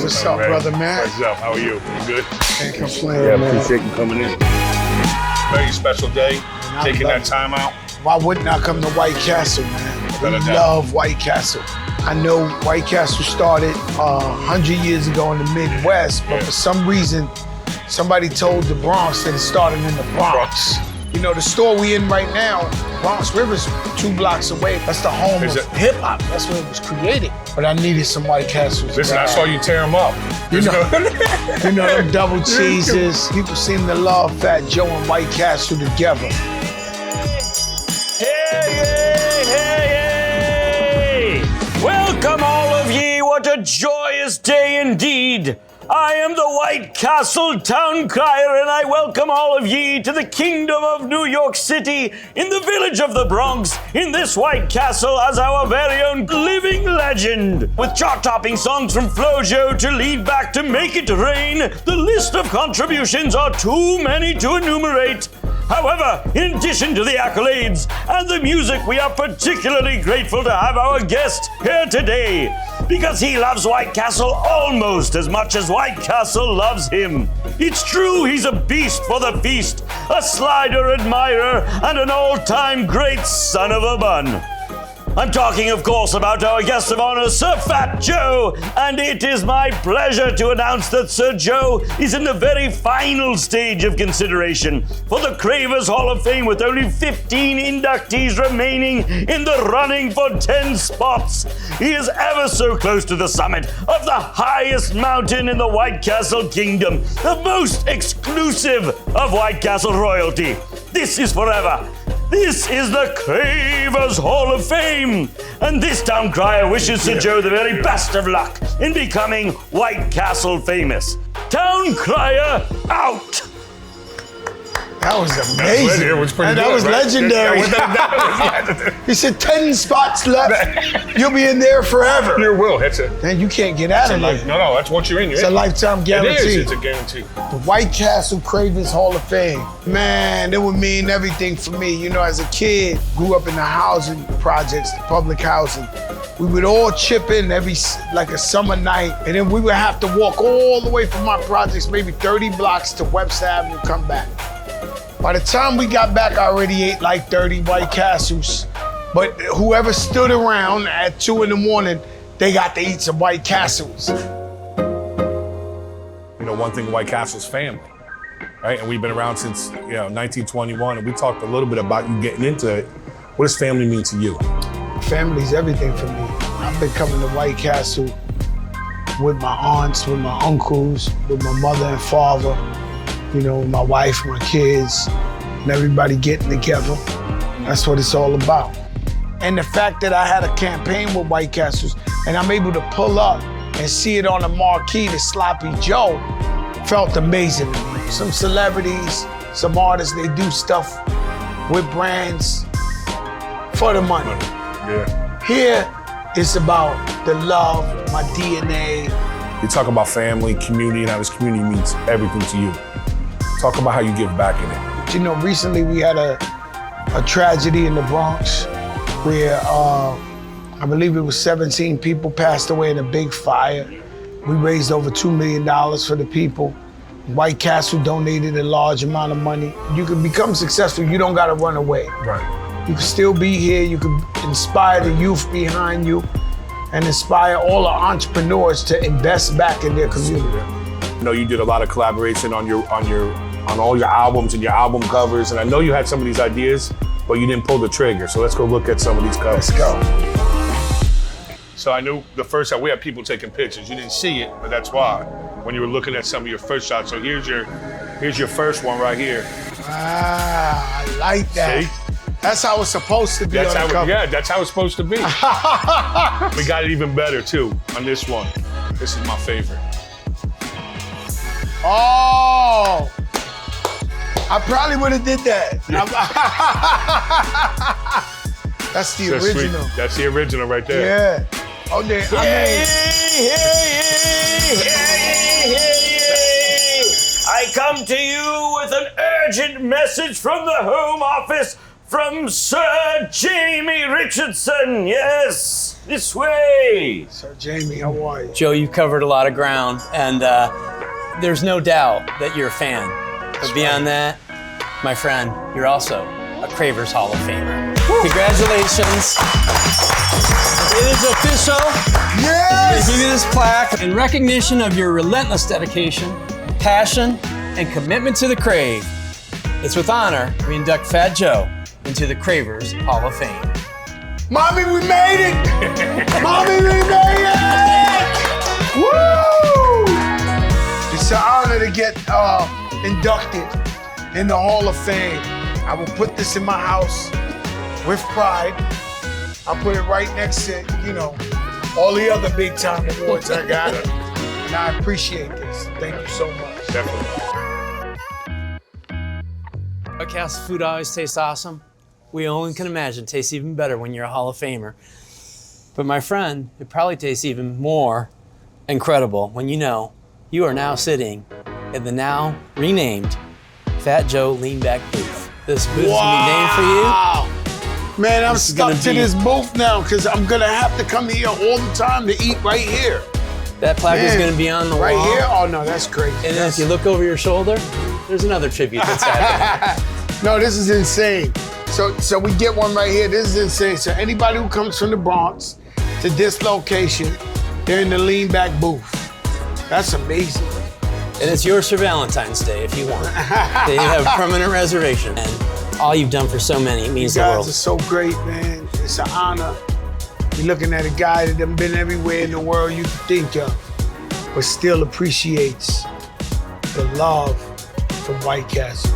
What's up, brother, man? What's up? How are you? You good? Can't complain, Yeah, man. appreciate you coming in. Very special day, taking that time out. Why wouldn't I come to White Castle, man? We love White Castle. I know White Castle started 100 years ago in the Midwest, but for some reason, somebody told the Bronx that it started in the Bronx. You know, the store we in right now, Bronx River's 2 blocks away. That's the home of hip hop. That's where it was created. But I needed some White Castles. Listen, I saw you tear them up. You know them double cheeses. People seem to love Fat Joe and White Castle together. Hey! Welcome all of ye. What a joyous day indeed. I am the White Castle Town Crier, and I welcome all of ye to the kingdom of New York City, in the village of the Bronx, in this White Castle as our very own living legend. With chart-topping songs from Flojo to Lead Back to Make It Rain, the list of contributions are too many to enumerate. However, in addition to the accolades and the music, we are particularly grateful to have our guest here today, because he loves White Castle almost as much as White Castle loves him. It's true, he's a beast for the feast, a slider admirer, and an all-time great son of a bun. I'm talking, of course, about our guest of honor, Sir Fat Joe, and it is my pleasure to announce that Sir Joe is in the very final stage of consideration for the Cravers Hall of Fame, with only 15 inductees remaining in the running for 10 spots. He is ever so close to the summit of the highest mountain in the White Castle Kingdom, the most exclusive of White Castle royalty. This is forever. This is the Cravers Hall of Fame, and this town crier wishes Sir Joe the very best of luck in becoming White Castle famous. Town crier out. That was amazing. It was pretty that good, was right? legendary. He said 10 spots left. You'll be in there forever. You will. That's it. And you can't get out of there. No, that's once you're in. It's a lifetime guarantee. It is. It's a guarantee. The White Castle Cravers Hall of Fame. Man, it would mean everything for me. You know, as a kid, grew up in the housing projects, the public housing. We would all chip in like a summer night, and then we would have to walk all the way from our projects, maybe 30 blocks to Webster Avenue, come back. By the time we got back, I already ate like 30 White Castles. But whoever stood around at 2 in the morning, they got to eat some White Castles. You know, one thing, White Castle's family, right? And we've been around since 1921, and we talked a little bit about you getting into it. What does family mean to you? Family's everything for me. I've been coming to White Castle with my aunts, with my uncles, with my mother and father. You know, my wife, my kids, and everybody getting together. That's what it's all about. And the fact that I had a campaign with White Castles and I'm able to pull up and see it on the marquee, the Sloppy Joe, felt amazing to me. Some celebrities, some artists, they do stuff with brands for the money. Yeah. Here, it's about the love, my DNA. You talk about family, community, and how this community means everything to you. Talk about how you give back in it. You know, recently we had a tragedy in the Bronx where I believe it was 17 people passed away in a big fire. We raised over $2 million for the people. White Castle donated a large amount of money. You can become successful, you don't gotta run away. Right. You can still be here, you can inspire the youth behind you and inspire all the entrepreneurs to invest back in their community. I know you did a lot of collaboration on all your albums and your album covers, and I know you had some of these ideas, but you didn't pull the trigger. So let's go look at some of these covers. Let's go. So I knew the first time we had people taking pictures. You didn't see it, but that's why. When you were looking at some of your first shots. So here's your first one right here. Ah, I like that. See? That's how it's supposed to be on the cover. Yeah, that's how it's supposed to be. We got it even better too on this one. This is my favorite. Oh! I probably would have did that. That's the original. Sweet. That's the original right there. Yeah. Oh, there. I come to you with an urgent message from the Home Office from Sir Jamie Richardson. Yes. This way. Sir Jamie, how are you? Joe, you've covered a lot of ground, and there's no doubt that you're a fan. But beyond that, my friend, you're also a Cravers Hall of Famer. Congratulations. It is official. Yes! They give you this plaque in recognition of your relentless dedication, passion, and commitment to the Crave. It's with honor we induct Fat Joe into the Cravers Hall of Fame. Mommy, we made it! Mommy, we made it! Woo! It's an honor to get inducted in the Hall of Fame. I will put this in my house with pride. I'll put it right next to, all the other big time awards I got. And I appreciate this. Thank you so much. Definitely. White Castle food always tastes awesome. We only can imagine it tastes even better when you're a Hall of Famer. But my friend, it probably tastes even more incredible when you know you are now sitting in the now renamed Fat Joe Lean Back booth. This booth is gonna be named for you. Man, I'm This is stuck gonna to be- this booth now because I'm gonna have to come here all the time to eat right here. That plaque is Man, gonna be on the right wall. here? Oh no, that's great. And then if you look over your shoulder, there's another tribute that's happening. No, this is insane. So we get one right here. This is insane. So anybody who comes from the Bronx to this location, they're in the lean back booth. That's amazing. And it's yours for Valentine's Day if you want. They have a permanent reservation. And all you've done for so many means You the guys world. are so great, man. It's an honor. You're looking at a guy that done been everywhere in the world you could think of, but still appreciates the love from White Castle.